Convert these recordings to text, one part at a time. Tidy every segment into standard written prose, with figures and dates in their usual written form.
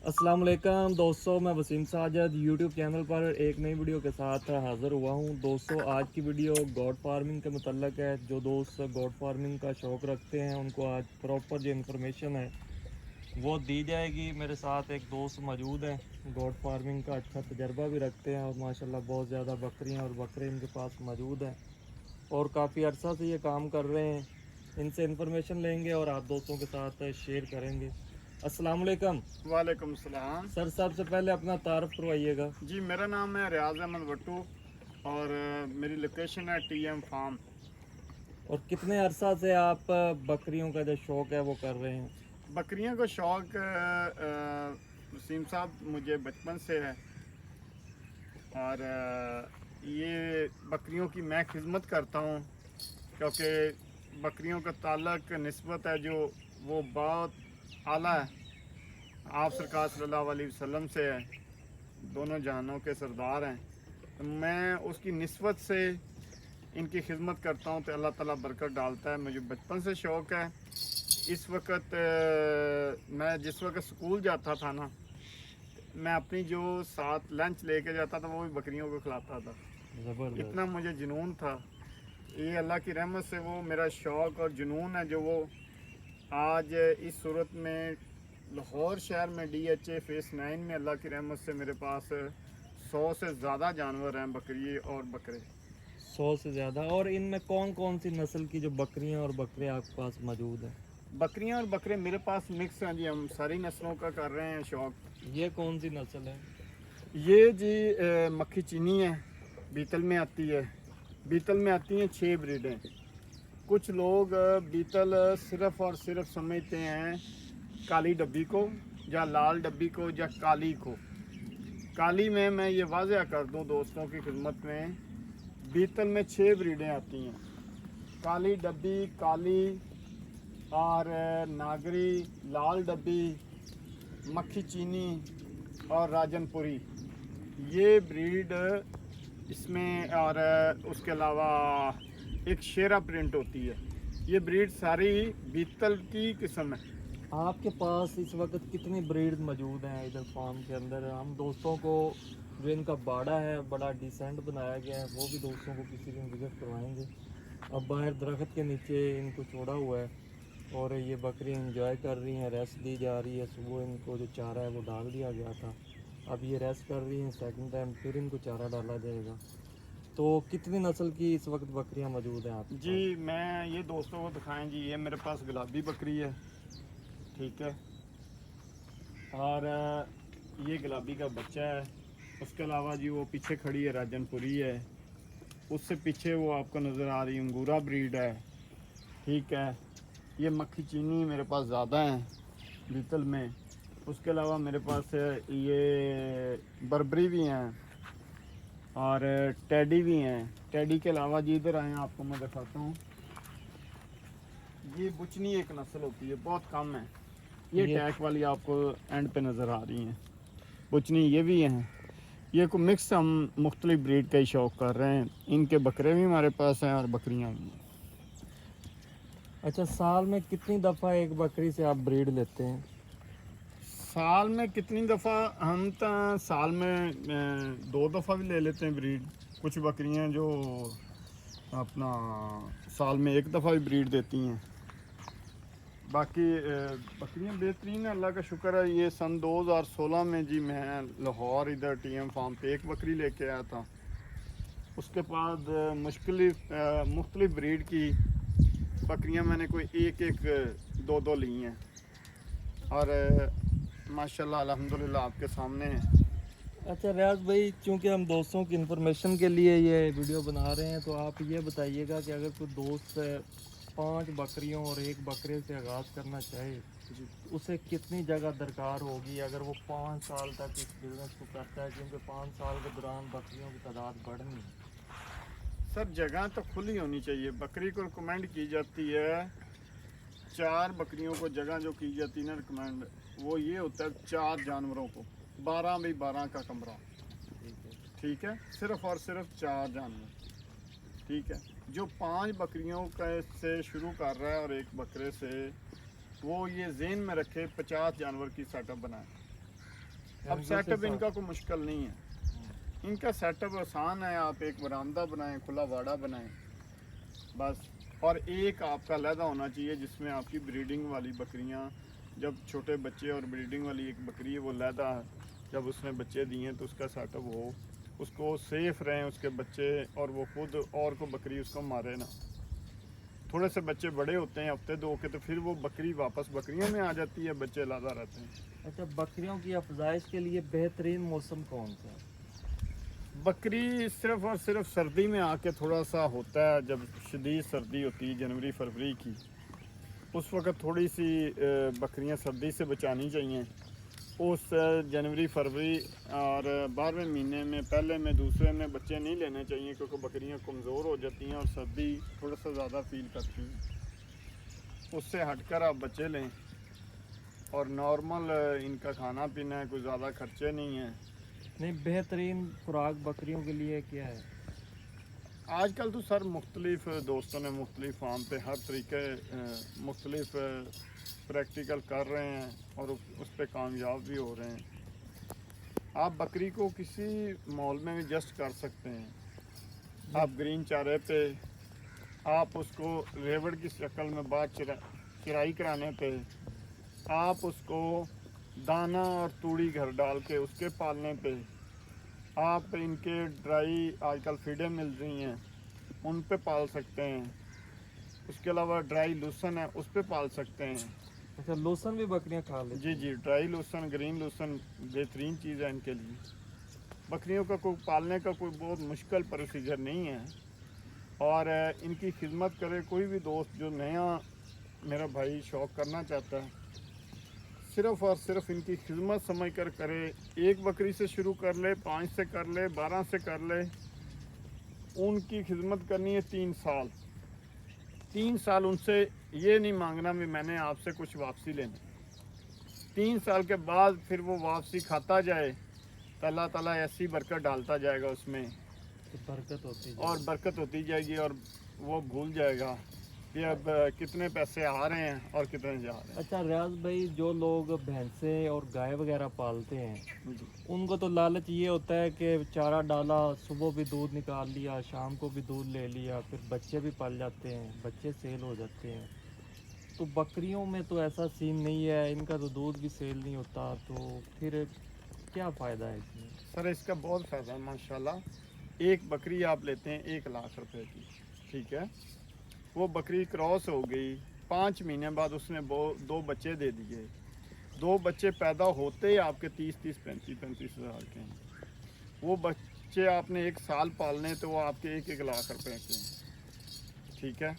अस्सलाम वालेकुम दोस्तों, मैं वसीम साजद यूट्यूब चैनल पर एक नई वीडियो के साथ हाज़िर हुआ हूं। दोस्तों, आज की वीडियो गॉड फार्मिंग के मुतल्लक है। जो दोस्त गॉड फार्मिंग का शौक़ रखते हैं उनको आज प्रॉपर जो इन्फॉर्मेशन है वो दी जाएगी। मेरे साथ एक दोस्त मौजूद हैं, गॉड फार्मिंग का अच्छा तजर्बा भी रखते हैं और माशाल्लाह बहुत ज़्यादा बकरियाँ और बकरे इनके पास मौजूद हैं और काफ़ी अरसा से ये काम कर रहे हैं। इनसे इन्फॉर्मेशन लेंगे और आप दोस्तों के साथ शेयर करेंगे। अस्सलाम वालेकुम वालेकुम सलाम। सर, सबसे पहले अपना तारुफ करवाइएगा। जी, मेरा नाम है रियाज अहमद वट्टू और मेरी लोकेशन है टीएम फार्म। और कितने अरसा से आप बकरियों का जो शौक़ है वो कर रहे हैं? बकरियों का शौक़ वसीम साहब मुझे बचपन से है और ये बकरियों की मैं खिदमत करता हूँ क्योंकि बकरियों का ताल्लुक निस्बत है जो वो बहुत आला है, आप सरकार सल्लल्लाहु अलैहि वसल्लम से है, दोनों जहानों के सरदार हैं। तो मैं उसकी निस्बत से इनकी खिदमत करता हूँ तो अल्लाह ताला बरकत डालता है। मुझे बचपन से शौक़ है। इस वक्त मैं जिस वक्त स्कूल जाता था ना, मैं अपनी जो साथ लंच लेके जाता था वो भी बकरियों को खिलाता था। ज़बरदस्त। इतना मुझे जुनून था। ये अल्लाह की रहमत से वो मेरा शौक़ और जुनून है जो वो आज इस सूरत में लाहौर शहर में DHA फेस 9 में अल्लाह की रहमत से मेरे पास 100 से ज़्यादा जानवर हैं, बकरी और बकरे। 100 से ज़्यादा। और इनमें कौन कौन सी नस्ल की जो बकरियां और बकरे आपके पास मौजूद हैं? बकरियां और बकरे मेरे पास मिक्स हैं जी, हम सारी नस्लों का कर रहे हैं शौक़। ये कौन सी नस्ल है? ये जी मक्खी चीनी है, बीतल में आती है। बीतल में आती हैं 6 ब्रीडें। कुछ लोग बीतल सिर्फ़ और सिर्फ समझते हैं काली डब्बी को या लाल डब्बी को या काली को। काली में मैं ये वाज़ह कर दूं दोस्तों की खिदमत में, बीतल में 6 ब्रीडें आती हैं। काली डब्बी, काली और नागरी, लाल डब्बी, मक्खी चीनी और राजनपुरी, ये ब्रीड इसमें। और उसके अलावा एक शेरा प्रिंट होती है। ये ब्रीड सारी बीतल की किस्म है। आपके पास इस वक्त कितनी ब्रीड मौजूद हैं इधर फार्म के अंदर? हम दोस्तों को जो इनका बाड़ा है बड़ा डिसेंट बनाया गया है, वो भी दोस्तों को किसी दिन विजिट करवाएंगे। अब बाहर दरख्त के नीचे इनको छोड़ा हुआ है और ये बकरी इंजॉय कर रही हैं, रेस्ट दी जा रही है। सुबह इनको जो चारा है वो डाल दिया गया था, अब ये रेस्ट कर रही हैं। सेकंड टाइम फिर इनको चारा डाला जाएगा। तो कितनी नस्ल की इस वक्त बकरियां मौजूद हैं आपके जी, मैं ये दोस्तों को दिखाएं जी, ये मेरे पास गुलाबी बकरी है, ठीक है। और ये गुलाबी का बच्चा है। उसके अलावा जी वो पीछे खड़ी है राजनपुरी है। उससे पीछे वो आपको नज़र आ रही अंगूरा ब्रीड है, ठीक है। ये मक्खी चीनी मेरे पास ज़्यादा हैं बीतल में। उसके अलावा मेरे पास ये बर्बरी भी हैं और टेडी भी हैं। टेडी के अलावा जी इधर आए आपको मैं दिखाता हूँ, ये बुचनी एक नस्ल होती है, बहुत कम है। ये टैग वाली आपको एंड पे नज़र आ रही हैं बुचनी, ये भी हैं। ये को मिक्स हम मुख्तलिफ ब्रीड का ही शौक़ कर रहे हैं। इनके बकरे भी हमारे पास हैं और बकरियाँ भी हैं। अच्छा, साल में कितनी दफ़ा एक बकरी से आप ब्रीड लेते हैं? साल में कितनी दफ़ा? हम तो साल में 2 दफ़ा भी ले लेते हैं ब्रीड। कुछ बकरियां जो अपना साल में 1 दफ़ा भी ब्रीड देती हैं। बाकी बकरियां बेहतरीन है, अल्लाह का शुक्र है। ये सन 2016 में जी मैं लाहौर इधर TM फार्म पे एक बकरी लेके आया था। उसके बाद मुख्तलिफ ब्रीड की बकरियां मैंने कोई एक 2 ली हैं और माशाल्लाह अल्हम्दुलिल्लाह आपके सामने है। अच्छा रियाज भाई, चूँकि हम दोस्तों की इन्फॉर्मेशन के लिए ये वीडियो बना रहे हैं, तो आप ये बताइएगा कि अगर कोई दोस्त 5 बकरियों और 1 बकरे से आगाज़ करना चाहे जी, उसे कितनी जगह दरकार होगी अगर वो 5 साल तक इस बिज़नेस को करता है? क्योंकि 5 साल के दौरान बकरियों की तादाद बढ़नी है। सर जगह तो खुली होनी चाहिए। बकरी को रिकमेंड की जाती है 4 बकरियों को जगह जो की जाती है ना रिकमेंड, वो ये होता है 4 जानवरों को 12 बाई 12 का कमरा, ठीक है। सिर्फ और सिर्फ 4 जानवर, ठीक है। जो 5 बकरियों का से शुरू कर रहा है और 1 बकरे से, वो ये ज़हन में रखे 50 जानवर की सेटअप बनाए। अब सेटअप इनका कोई मुश्किल नहीं है, इनका सेटअप आसान है। आप एक बरामदा बनाएं, खुला वाड़ा बनाएं बस, और एक आपका अलहदा होना चाहिए जिसमें आपकी ब्रीडिंग वाली बकरियां, जब छोटे बच्चे और ब्रीडिंग वाली एक बकरी है वो अलहदा है, जब उसने बच्चे दिए तो उसका सेटअप हो, उसको सेफ रहें उसके बच्चे, और वो खुद और को बकरी उसको मारे ना। थोड़े से बच्चे बड़े होते हैं हफ्ते दो के, तो फिर वो बकरी वापस बकरियों में आ जाती है, बच्चे लादा रहते हैं। अच्छा, बकरियों की अफजाइश के लिए बेहतरीन मौसम कौन सा है? बकरी सिर्फ और सिर्फ सर्दी में आके थोड़ा सा होता है, जब शदीद सर्दी होती है जनवरी फरवरी की, उस वक्त थोड़ी सी बकरियां सर्दी से बचानी चाहिए। उस जनवरी फरवरी और 12वें महीने में, पहले में दूसरे में बच्चे नहीं लेने चाहिए, क्योंकि बकरियां कमज़ोर हो जाती हैं और सर्दी थोड़ा सा ज़्यादा फील करती हैं। उससे हटकर आप बच्चे लें, और नॉर्मल इनका खाना पीना है, कोई ज़्यादा खर्चे नहीं हैं। नहीं, बेहतरीन खुराक बकरियों के लिए क्या है? आजकल तो सर मुख्तलिफ दोस्तों ने मुख्तलिफ फार्म पे हर तरीके मुख्तलिफ प्रैक्टिकल कर रहे हैं और उस पर कामयाब भी हो रहे हैं। आप बकरी को किसी मॉल में भी एडजस्ट कर सकते हैं। आप ग्रीन चारे पे, आप उसको रेवड़ की शक्ल में बाद चिराई कराने पे, आप उसको दाना और तूड़ी घर डाल के उसके पालने पे, आप इनके ड्राई आजकल फीडें मिल रही हैं उन पे पाल सकते हैं। उसके अलावा ड्राई लूसन है उस पे पाल सकते हैं। अच्छा, लोसन भी बकरियां खा लेती जी जी, ड्राई लूसन, ग्रीन लूसन बेहतरीन चीज़ है इनके लिए। बकरियों का कोई पालने का कोई बहुत मुश्किल प्रोसीजर नहीं है, और इनकी खिदमत करे कोई भी दोस्त जो नया मेरा भाई शौक़ करना चाहता है, सिर्फ़ और सिर्फ इनकी खिदमत समझ कर करे। एक बकरी से शुरू कर ले, 5 से कर ले, 12 से कर ले, उनकी खिदमत करनी है 3 साल। 3 साल उनसे ये नहीं मांगना भी मैंने आपसे कुछ वापसी लेना। 3 साल के बाद फिर वो वापसी खाता जाए तो अल्लाह ताला ऐसी बरकत डालता जाएगा उसमें, तो बरकत होती है और बरकत होती जाएगी, और वो भूल जाएगा कि अब कितने पैसे आ रहे हैं और कितने जा रहे हैं। अच्छा रियाज भाई, जो लोग भैंसें और गाय वगैरह पालते हैं जी उनको तो लालच ये होता है कि चारा डाला, सुबह भी दूध निकाल लिया, शाम को भी दूध ले लिया, फिर बच्चे भी पल जाते हैं, बच्चे सेल हो जाते हैं। तो बकरियों में तो ऐसा सीन नहीं है, इनका तो दूध भी सेल नहीं होता, तो फिर क्या फ़ायदा है इसमें? सर, इसका बहुत फ़ायदा है माशाल्लाह। एक बकरी आप लेते हैं 1 लाख रुपए की, ठीक है, वो बकरी क्रॉस हो गई, 5 महीने बाद उसने 2 बच्चे दे दिए। 2 बच्चे पैदा होते ही आपके 30-30, 35-35 हज़ार के हैं। वो बच्चे आपने 1 साल पालने, तो वो आपके 1-1 लाख रुपए के हैं, ठीक है।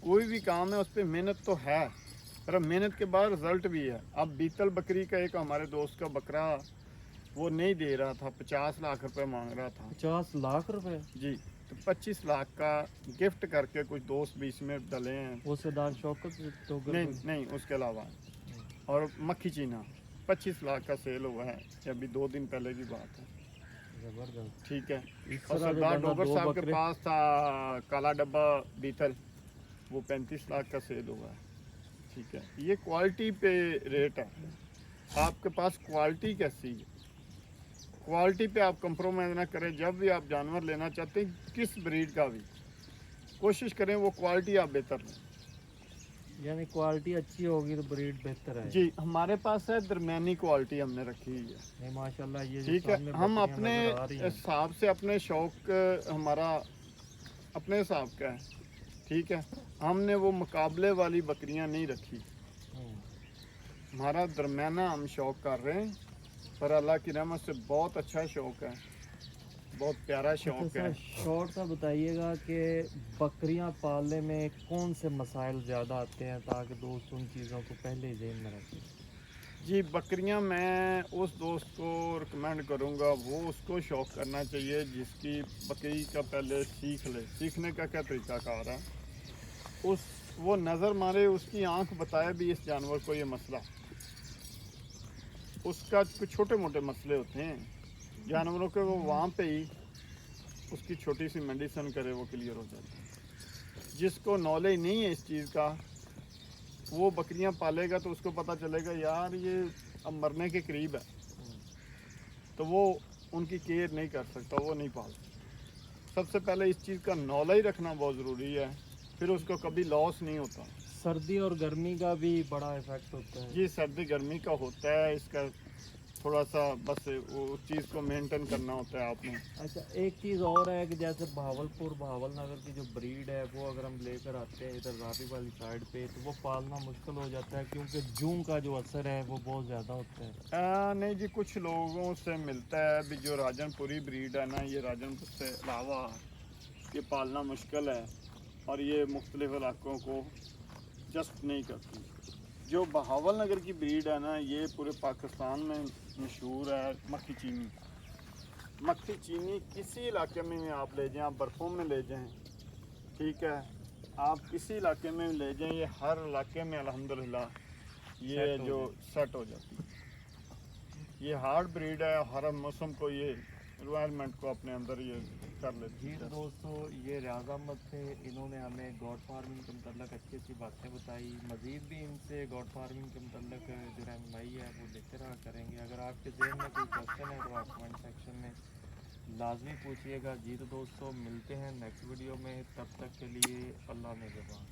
कोई भी काम है उस पर मेहनत तो है, पर मेहनत के बाद रिज़ल्ट भी है। अब बीतल बकरी का एक हमारे दोस्त का बकरा वो नहीं दे रहा था, 50 लाख रुपए मांग रहा था। 50 लाख रुपए? जी, तो 25 लाख का गिफ्ट करके कुछ दोस्त बीच में डले हैं। वो सरदार शौकत तो नहीं नहीं, उसके अलावा और मक्खी चीना 25 लाख का सेल हुआ है, ये अभी 2 दिन पहले की बात है। जबरदस्त। ठीक है। इस और तरह के सरदार बंदा डोगर 2 साहब के बकरे, पास था काला डब्बा बीतल, वो 35 लाख का सेल हुआ है। ठीक है, ये क्वालिटी पे रेट है। आपके पास क्वालिटी कैसी है, क्वालिटी पे आप कंप्रोमाइज़ ना करें। जब भी आप जानवर लेना चाहते हैं, किस ब्रीड का भी, कोशिश करें वो क्वालिटी आप बेहतर लें। यानी क्वालिटी अच्छी होगी तो ब्रीड बेहतर है। जी, हमारे पास है दरमियानी क्वालिटी हमने रखी हुई है। नहीं माशाल्लाह, ये जो ठीक है, सामने हम बकरियां अपने नजर आ रही हैं, हिसाब से, अपने शौक हमारा अपने हिसाब का है, ठीक है। हमने वो मुकाबले वाली बकरियां नहीं रखी, हमारा दरमियाना हम शौक कर रहे हैं, पर अल्लाह की रहमत से बहुत अच्छा शौक है, बहुत प्यारा शौक है। शॉर्ट सा बताइएगा कि बकरियां पालने में कौन से मसाइल ज़्यादा आते हैं, ताकि दोस्त उन चीज़ों को पहले ही ज़हन में रखें। जी, बकरियां मैं उस दोस्त को रिकमेंड करूंगा, वो उसको शौक करना चाहिए जिसकी बकरी का पहले सीख ले। सीखने का क्या तरीका कार है, वो नज़र मारे, उसकी आंख बताए भी इस जानवर को ये मसला, उसका कुछ छोटे मोटे मसले होते हैं जानवरों के, वो वहाँ पे ही उसकी छोटी सी मेडिसिन करे, वो क्लियर हो जाता है। जिसको नॉलेज नहीं है इस चीज़ का, वो बकरियां पालेगा तो उसको पता चलेगा यार ये अब मरने के करीब है, तो वो उनकी केयर नहीं कर सकता, वो नहीं पाल सकता। सबसे पहले इस चीज़ का नॉलेज रखना बहुत ज़रूरी है, फिर उसको कभी लॉस नहीं होता। सर्दी और गर्मी का भी बड़ा इफेक्ट होता है। जी सर्दी गर्मी का होता है, इसका थोड़ा सा बस वो उस चीज़ को मेंटेन करना होता है आपने। अच्छा, एक चीज़ और है कि जैसे भावल नगर की जो ब्रीड है वो अगर हम लेकर आते हैं इधर रावी वाली साइड पे, तो वो पालना मुश्किल हो जाता है क्योंकि जूं का जो असर है वो बहुत ज़्यादा होता है। नहीं जी, कुछ लोगों से मिलता है भी जो राजनपुरी ब्रीड है ना, ये राजनपुर से अलावा ये पालना मुश्किल है और ये मुख्तलिफ इलाकों को जस्ट नहीं करती। जो बहावल नगर की ब्रीड है ना, ये पूरे पाकिस्तान में मशहूर है। मक्खी चीनी, मक्खी चीनी किसी इलाके में भी आप ले जाएं, आप बर्फ़ों में ले जाएं, ठीक है, आप किसी इलाके में ले जाएं, ये हर इलाके में अल्हम्दुलिल्लाह ये जो सेट हो जाती है। ये हार्ड ब्रीड है, हर मौसम को ये एनवायरनमेंट को अपने अंदर ये कर लेती जी है। तो दोस्तों, ये रियाज अहमद थे, इन्होंने हमें गॉड फार्मिंग के मतलब अच्छी अच्छी बातें बताई। मज़ीद भी इनसे गॉड फार्मिंग के मतलब जो रहनुमाई है वो लेते रहा करेंगे। अगर आपके जहन में कोई क्वेश्चन है तो आप कमेंट सेक्शन में लाजमी पूछिएगा। जी तो दोस्तों, मिलते हैं नेक्स्ट वीडियो में, तब तक के लिए अल्लाह निगहबान।